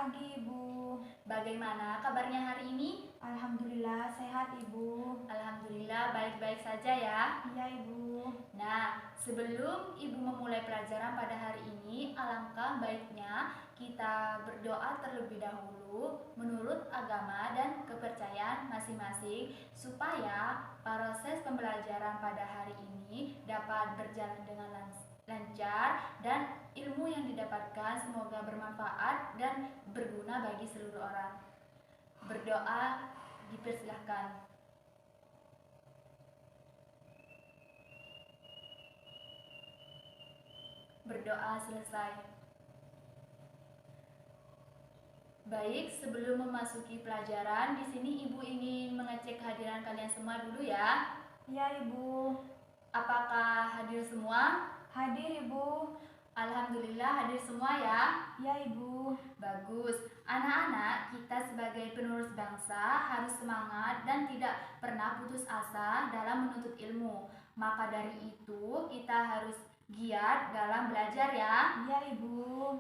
pagi, Ibu. Bagaimana kabarnya hari ini? Alhamdulillah sehat, Ibu. Alhamdulillah baik-baik saja ya. Iya, Ibu. Nah, sebelum Ibu memulai pelajaran pada hari ini, alangkah baiknya kita berdoa terlebih dahulu menurut agama dan kepercayaan masing-masing supaya proses pembelajaran pada hari ini dapat berjalan dengan lancar dan ilmu yang didapatkan semoga bermanfaat dan berguna bagi seluruh orang. Berdoa dipersilahkan. Berdoa selesai. Baik, sebelum memasuki pelajaran, di sini Ibu ingin mengecek kehadiran kalian semua dulu ya. Iya, Ibu. Apakah hadir semua? Hadir, Ibu. Alhamdulillah hadir semua ya. Iya, Ibu. Bagus. Anak-anak, kita sebagai penerus bangsa harus semangat dan tidak pernah putus asa dalam menuntut ilmu. Maka dari itu, kita harus giat dalam belajar ya. Iya, Ibu.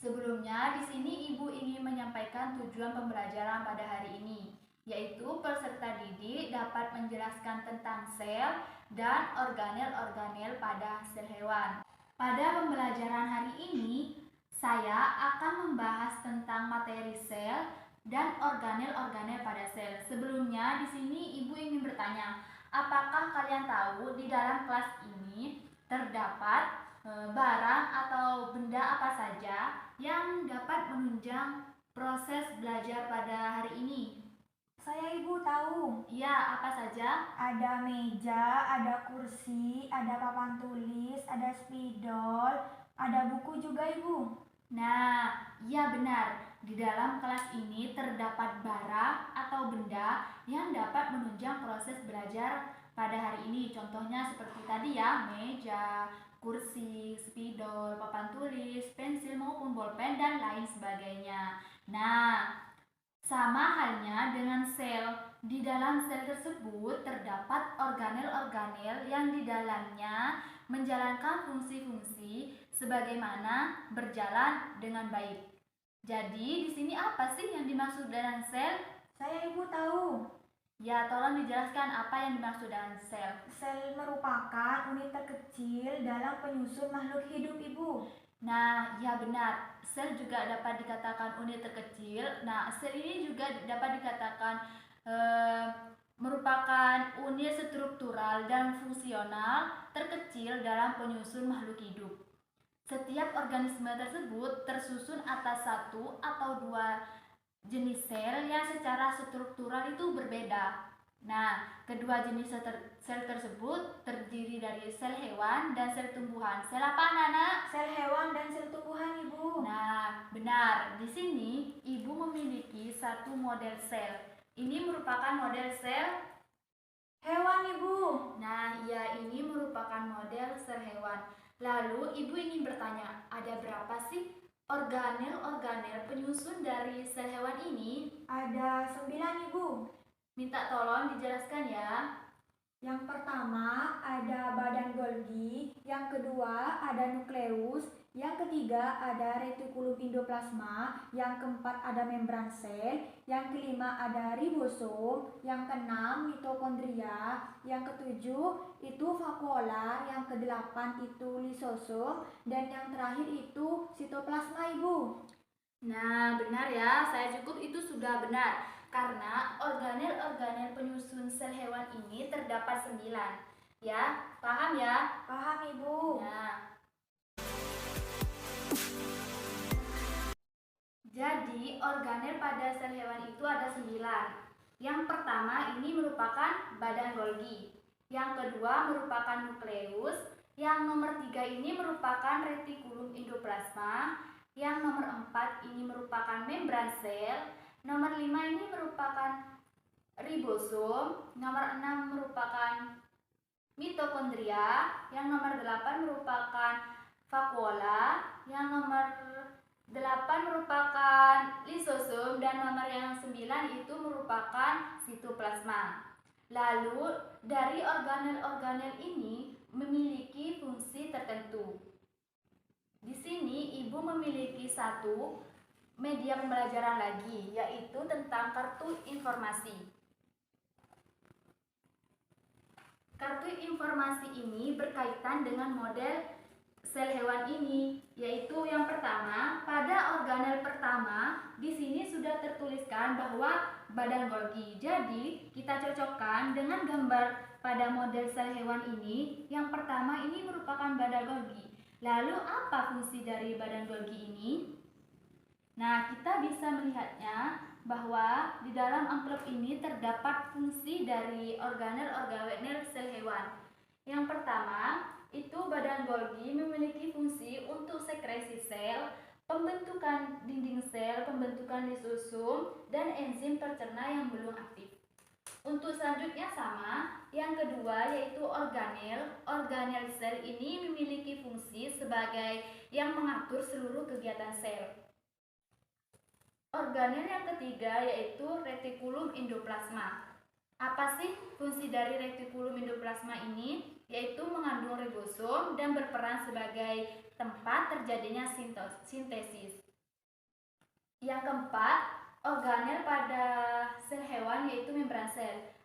Sebelumnya, di sini Ibu ingin menyampaikan tujuan pembelajaran pada hari ini, yaitu peserta didik dapat menjelaskan tentang sel dan organel-organel pada sel hewan. Pada pembelajaran hari ini, saya akan membahas tentang materi sel dan organel-organel pada sel. Sebelumnya, di sini Ibu ingin bertanya, apakah kalian tahu di dalam kelas ini terdapat barang atau benda apa saja yang dapat menunjang proses belajar pada hari ini? Saya, Ibu, tahu. Iya, apa saja? Ada meja, ada kursi, ada papan tulis, ada spidol, ada buku juga, Ibu. Nah, iya benar. Di dalam kelas ini terdapat barang atau benda yang dapat menunjang proses belajar pada hari ini. Contohnya seperti tadi ya, meja, kursi, spidol, papan tulis, pensil maupun bolpen dan lain sebagainya. Nah, sama halnya dengan sel. Di dalam sel tersebut terdapat organel-organel yang di dalamnya menjalankan fungsi-fungsi sebagaimana berjalan dengan baik. Jadi, di sini apa sih yang dimaksud dengan sel? Saya, Ibu, tahu. Ya, tolong dijelaskan apa yang dimaksud dengan sel. Sel merupakan unit terkecil dalam penyusun makhluk hidup, Ibu. Nah, ya benar. Sel juga dapat dikatakan unit terkecil. Nah, sel ini juga dapat dikatakan merupakan unit struktural dan fungsional terkecil dalam penyusun makhluk hidup. Setiap organisme tersebut tersusun atas satu atau dua jenis sel yang secara struktural itu berbeda. Nah, kedua jenis sel tersebut terdiri dari sel hewan dan sel tumbuhan. Sel apa, anak-anak? Sel hewan dan sel tumbuhan, Ibu. Nah, benar. Di sini Ibu memiliki satu model sel. Ini merupakan model sel hewan, Ibu. Nah, ya ini merupakan model sel hewan. Lalu Ibu ingin bertanya, ada berapa sih organel-organel penyusun dari sel hewan ini? Ada 9, Ibu. Minta tolong dijelaskan ya. Yang pertama ada badan Golgi, yang kedua ada nukleus, yang ketiga ada retikulum endoplasma, yang keempat ada membran sel, yang kelima ada ribosom, yang keenam mitokondria, yang ketujuh itu vakuola, yang kedelapan itu lisosom, dan yang terakhir itu sitoplasma, Ibu. Nah, benar ya, saya cukup itu sudah benar. Karena organel-organel penyusun sel hewan ini terdapat 9. Ya, paham ya? Paham, Ibu. Nah, jadi organel pada sel hewan itu ada 9. Yang pertama ini merupakan badan Golgi. Yang kedua merupakan nukleus. Yang nomor 3 ini merupakan retikulum endoplasma. Yang nomor 4 ini merupakan membran sel. Nomor 5 ini merupakan ribosom. Nomor 6 merupakan mitokondria. Yang nomor 8 merupakan vakuola. Yang nomor 8 merupakan lisosom. Dan nomor yang 9 itu merupakan sitoplasma. Lalu dari organel-organel ini memiliki fungsi tertentu. Di sini Ibu memiliki satu media pembelajaran lagi, yaitu tentang kartu informasi. Kartu informasi ini berkaitan dengan model sel hewan ini, yaitu yang pertama, pada organel pertama di sini sudah tertuliskan bahwa badan Golgi. Jadi, kita cocokkan dengan gambar pada model sel hewan ini. Yang pertama ini merupakan badan Golgi. Lalu, apa fungsi dari badan Golgi ini? Nah, kita bisa melihatnya bahwa di dalam amplop ini terdapat fungsi dari organel-organel sel hewan. Yang pertama, itu badan Golgi memiliki fungsi untuk sekresi sel, pembentukan dinding sel, pembentukan lisosom, dan enzim tercerna yang belum aktif. Untuk selanjutnya sama, yang kedua yaitu organel. Organel sel ini memiliki fungsi sebagai yang mengatur seluruh kegiatan sel. Organel yang ketiga yaitu retikulum endoplasma. Apa sih fungsi dari retikulum endoplasma ini? Yaitu mengandung ribosom dan berperan sebagai tempat terjadinya sintesis. Yang keempat, organel pada sel hewan yaitu membran sel.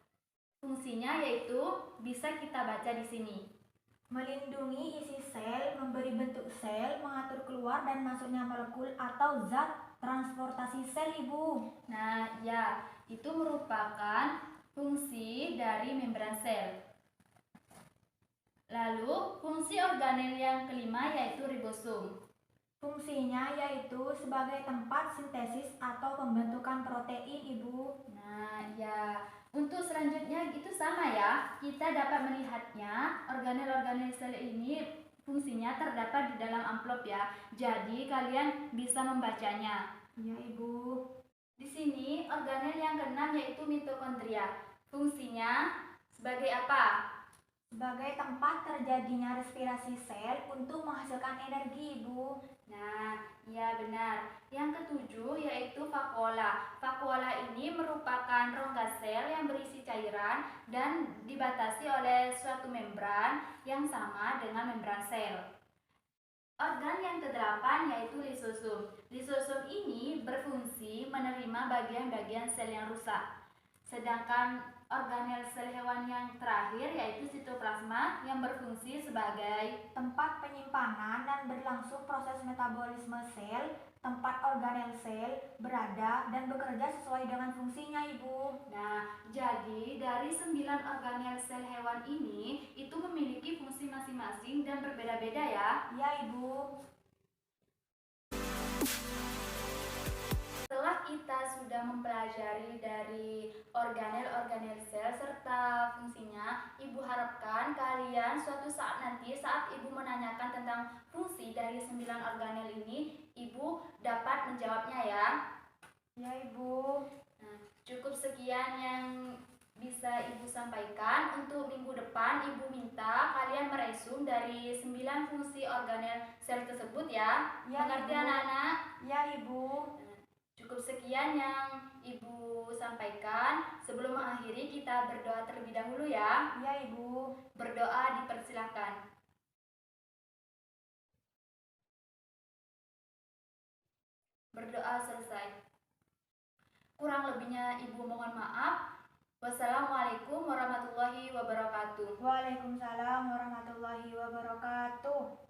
Fungsinya yaitu bisa kita baca di sini. Melindungi isi sel, memberi bentuk sel, mengatur keluar dan masuknya molekul atau zat transportasi sel, Ibu. Nah, ya, itu merupakan fungsi dari membran sel. Lalu, fungsi organel yang kelima yaitu ribosom. Fungsinya yaitu sebagai tempat sintesis atau pembentukan protein, Ibu. Nah, ya, untuk selanjutnya itu sama ya. Kita dapat melihatnya, organel-organel sel ini fungsinya terdapat di dalam amplop ya. Jadi, kalian bisa membacanya. Iya, Ibu. Di sini, organel yang keenam yaitu mitokondria. Fungsinya sebagai apa? Sebagai tempat terjadinya respirasi sel untuk menghasilkan energi, Ibu. Nah, ya benar. Yang ketujuh yaitu vakuola. Vakuola ini merupakan rongga sel yang berisi cairan dan dibatasi oleh suatu membran yang sama dengan membran sel. Organ yang kedelapan yaitu lisosom. Lisosom ini berfungsi menerima bagian-bagian sel yang rusak. Sedangkan organel sel hewan yang terakhir yaitu sitoplasma yang berfungsi sebagai tempat penyimpanan dan berlangsung proses metabolisme sel, tempat organel sel berada dan bekerja sesuai dengan fungsinya, Ibu. Nah, jadi dari 9 organel sel hewan ini itu memiliki fungsi masing-masing dan berbeda-beda ya. Ya, Ibu. Setelah kita sudah mempelajari dari organel-organel sel serta fungsinya, Ibu harapkan kalian suatu saat nanti saat Ibu menanyakan tentang fungsi dari 9 organel ini, Ibu dapat menjawabnya ya. Ya, Ibu. Nah, cukup sekian yang bisa Ibu sampaikan. Untuk minggu depan Ibu minta kalian meresum dari 9 fungsi organel sel tersebut ya. Ya, Mengerti Ibu. anak-anak? Ya, Ibu. Cukup sekian yang Ibu sampaikan. Sebelum mengakhiri kita berdoa terlebih dahulu ya. Ya, Ibu. Berdoa dipersilakan. Berdoa selesai. Kurang lebihnya Ibu mohon maaf. Wassalamualaikum warahmatullahi wabarakatuh. Waalaikumsalam warahmatullahi wabarakatuh.